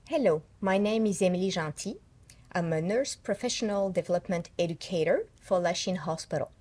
Hello, my name is Emily Gentil. I'm a nurse professional development educator for Lachine Hospital.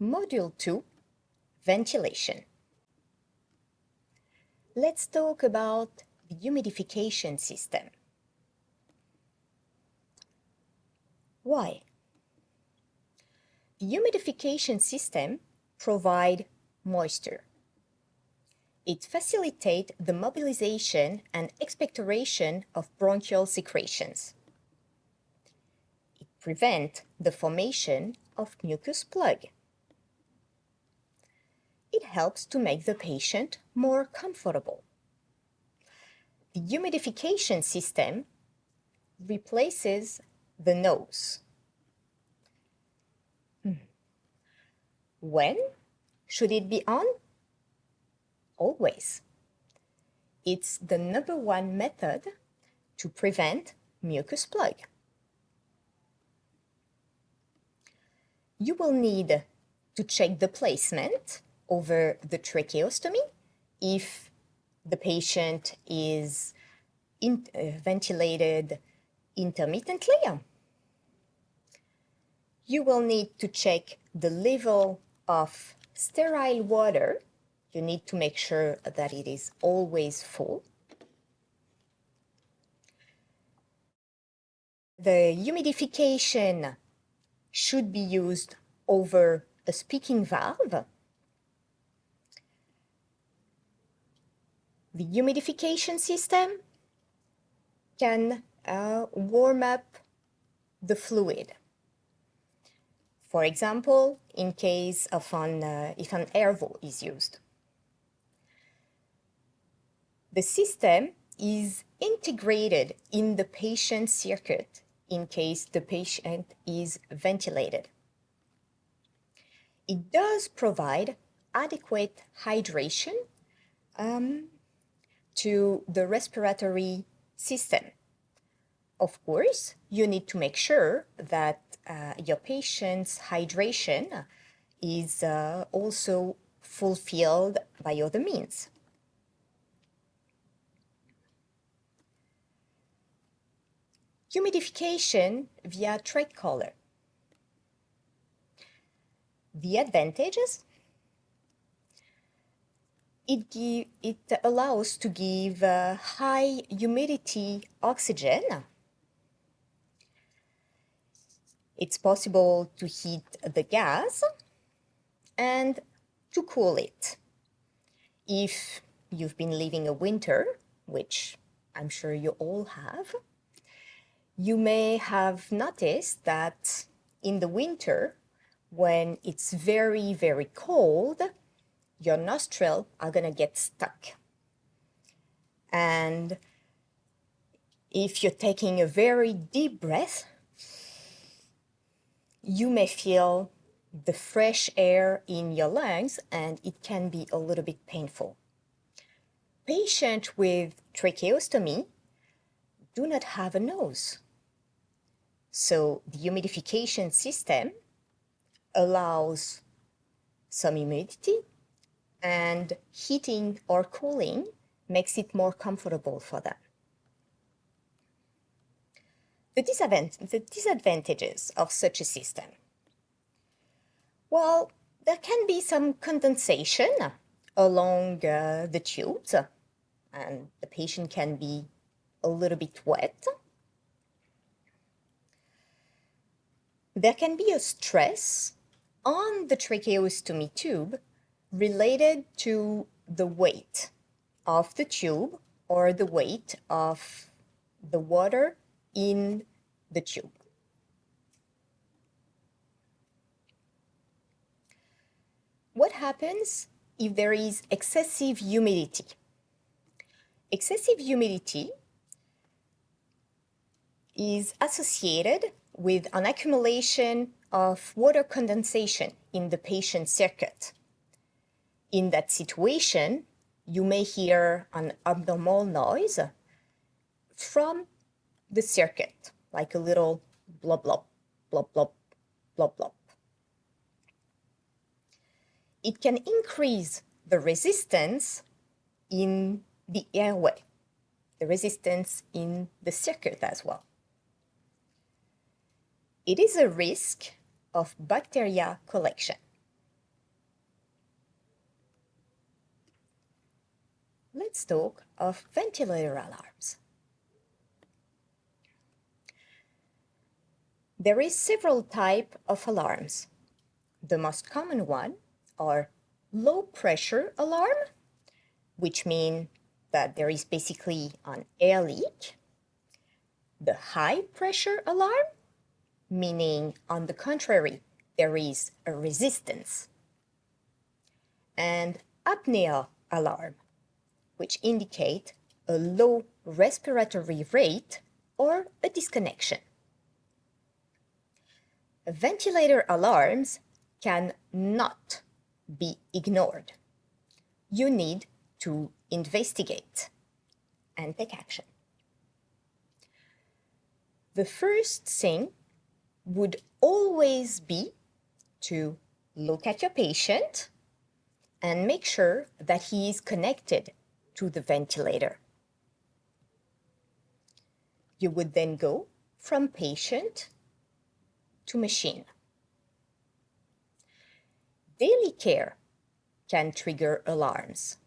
Module 2, Ventilation. Let's talk about the humidification system. Why? The humidification system provides moisture. It facilitates the mobilization and expectoration of bronchial secretions. It prevents the formation of mucus plug. It helps to make the patient more comfortable. The humidification system replaces the nose. When should it be on? Always. It's the number one method to prevent mucus plug. You will need to check the placement over the tracheostomy if the patient is ventilated intermittently. You will need to check the level of sterile water. You need to make sure that it is always full. The humidification should be used over a speaking valve. The humidification system can warm up the fluid. For example, in case of if an air valve is used. The system is integrated in the patient circuit in case the patient is ventilated. It does provide adequate hydration to the respiratory system. Of course, you need to make sure that your patient's hydration is also fulfilled by other means. Humidification via trach collar. The advantages? It allows to give high humidity oxygen. It's possible to heat the gas and to cool it. If you've been living a winter, which I'm sure you all have, you may have noticed that in the winter, when it's very, very cold, your nostrils are going to get stuck. And if you're taking a very deep breath, you may feel the fresh air in your lungs, and it can be a little bit painful. Patients with tracheostomy do not have a nose. So the humidification system allows some humidity, and heating or cooling makes it more comfortable for them. The disadvantages of such a system. Well, there can be some condensation along the tubes, and the patient can be a little bit wet. There can be a stress on the tracheostomy tube related to the weight of the tube or the weight of the water in the tube. What happens if there is excessive humidity? Excessive humidity is associated with an accumulation of water condensation in the patient circuit. In that situation, you may hear an abnormal noise from the circuit, like a little blob, blob, blob, blob, blob, blob. It can increase the resistance in the airway, the resistance in the circuit as well. It is a risk of bacteria collection. Let's talk of ventilator alarms. There is several types of alarms. The most common one are low pressure alarm, which mean that there is basically an air leak. The high pressure alarm, meaning on the contrary, there is a resistance. And apnea alarm, which indicate a low respiratory rate or a disconnection. Ventilator alarms cannot be ignored. You need to investigate and take action. The first thing would always be to look at your patient and make sure that he is connected to the ventilator. You would then go from patient to machine. Daily care can trigger alarms.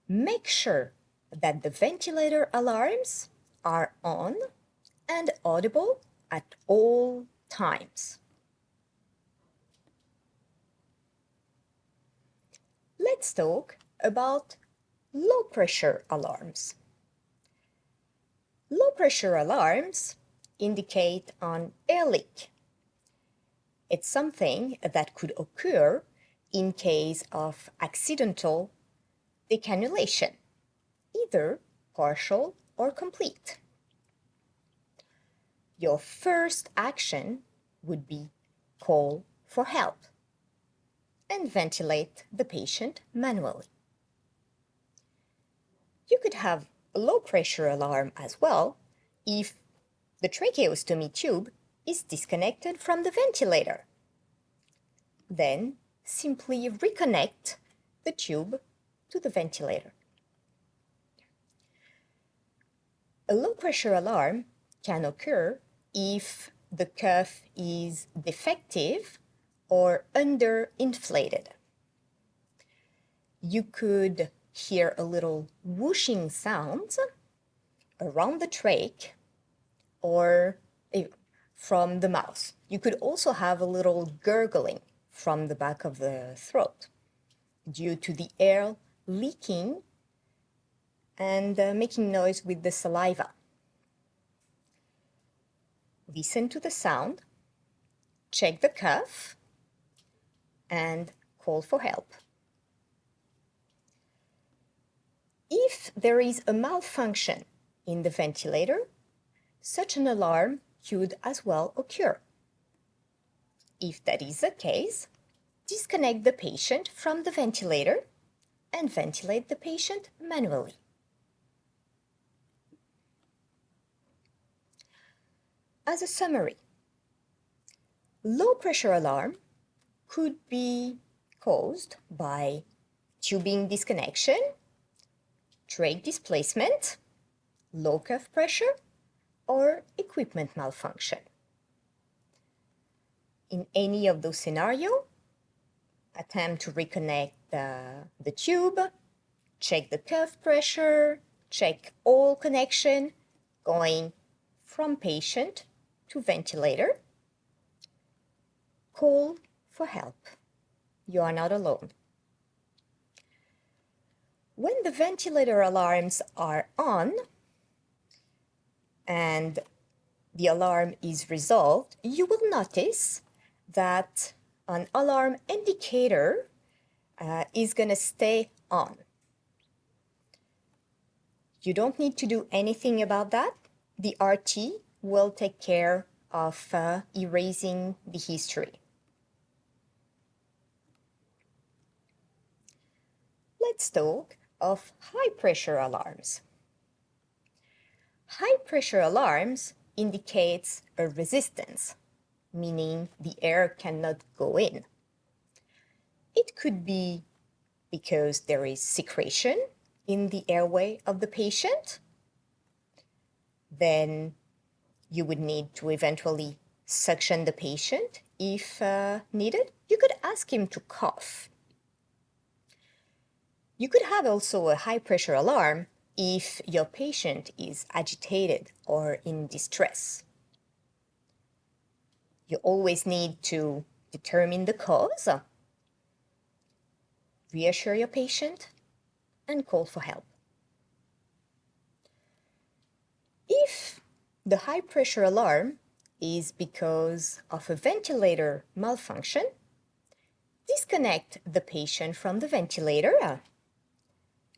Make sure that the ventilator alarms are on and audible at all times. Let's talk about low pressure alarms. Low pressure alarms indicate an air leak. It's something that could occur in case of accidental decannulation, either partial or complete. Your first action would be call for help and ventilate the patient manually. You could have a low pressure alarm as well if the tracheostomy tube is disconnected from the ventilator. Then simply reconnect the tube to the ventilator. A low pressure alarm can occur if the cuff is defective or underinflated. You could hear a little whooshing sound around the trach or from the mouth. You could also have a little gurgling from the back of the throat due to the air leaking and making noise with the saliva. Listen to the sound, check the cuff, and call for help. If there is a malfunction in the ventilator, such an alarm could as well occur. If that is the case, disconnect the patient from the ventilator and ventilate the patient manually. As a summary, low pressure alarm could be caused by tubing disconnection, trach displacement, low cuff pressure, or equipment malfunction. In any of those scenarios, attempt to reconnect the tube, check the cuff pressure, check all connection going from patient to ventilator. Call for help. You are not alone. When the ventilator alarms are on and the alarm is resolved, you will notice that an alarm indicator is going to stay on. You don't need to do anything about that. The RT will take care of erasing the history. Let's talk of high pressure alarms. High pressure alarms indicates a resistance, meaning the air cannot go in. It could be because there is secretion in the airway of the patient, then you would need to eventually suction the patient if needed. You could ask him to cough. You could have also a high pressure alarm if your patient is agitated or in distress. You always need to determine the cause, reassure your patient, and call for help. If the high pressure alarm is because of a ventilator malfunction, disconnect the patient from the ventilator,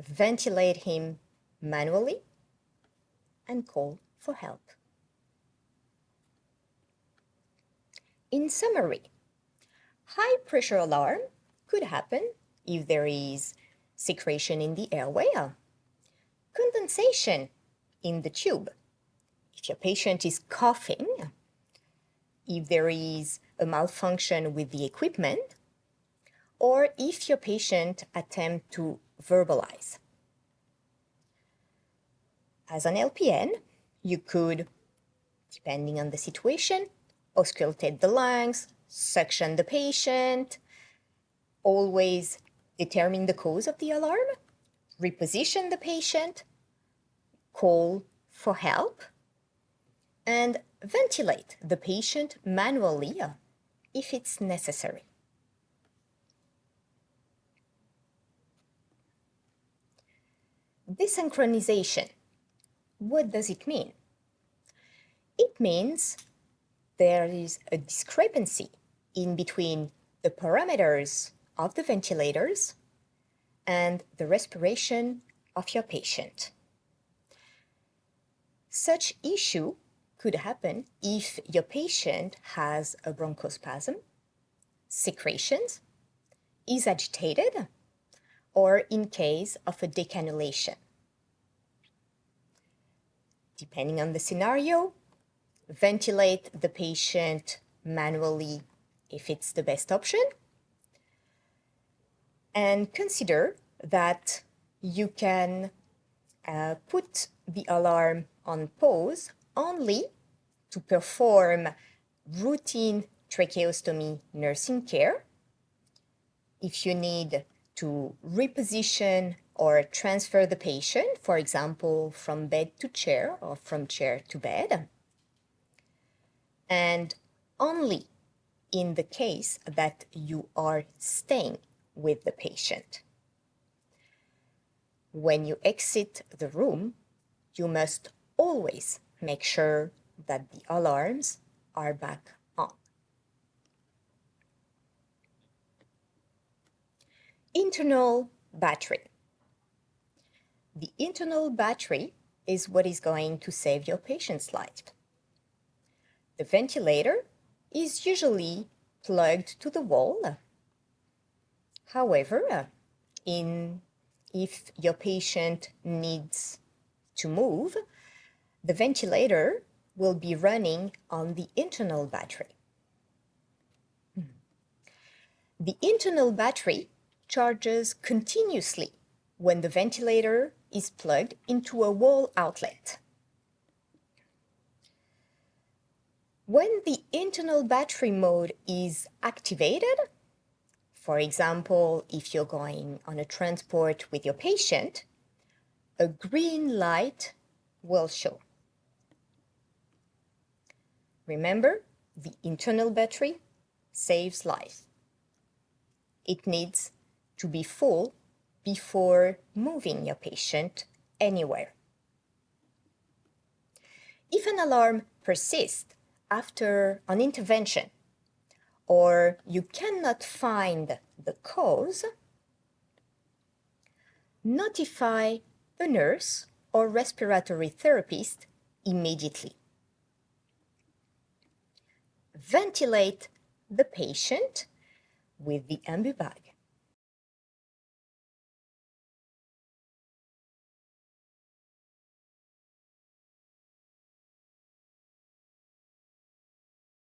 ventilate him manually, and call for help. In summary, high pressure alarm could happen if there is secretion in the airway, condensation in the tube, if your patient is coughing, if there is a malfunction with the equipment, or if your patient attempts to verbalize. As an LPN, you could, depending on the situation, auscultate the lungs, suction the patient, always determine the cause of the alarm, reposition the patient, call for help, and ventilate the patient manually if it's necessary. Desynchronization. What does it mean? It means there is a discrepancy in between the parameters of the ventilators and the respiration of your patient. Such issue could happen if your patient has a bronchospasm, secretions, is agitated, or in case of a decannulation. Depending on the scenario, ventilate the patient manually if it's the best option, and consider that you can put the alarm on pause only to perform routine tracheostomy nursing care. If you need to reposition or transfer the patient, for example, from bed to chair or from chair to bed, and only in the case that you are staying with the patient. When you exit the room, you must always make sure that the alarms are back on. Internal battery. The internal battery is what is going to save your patient's life. The ventilator is usually plugged to the wall. However, if your patient needs to move, the ventilator will be running on the internal battery. The internal battery charges continuously when the ventilator is plugged into a wall outlet. When the internal battery mode is activated, for example, if you're going on a transport with your patient, a green light will show. Remember, the internal battery saves life. It needs to be full before moving your patient anywhere. If an alarm persists after an intervention, or you cannot find the cause, notify the nurse or respiratory therapist immediately. Ventilate the patient with the ambu bag.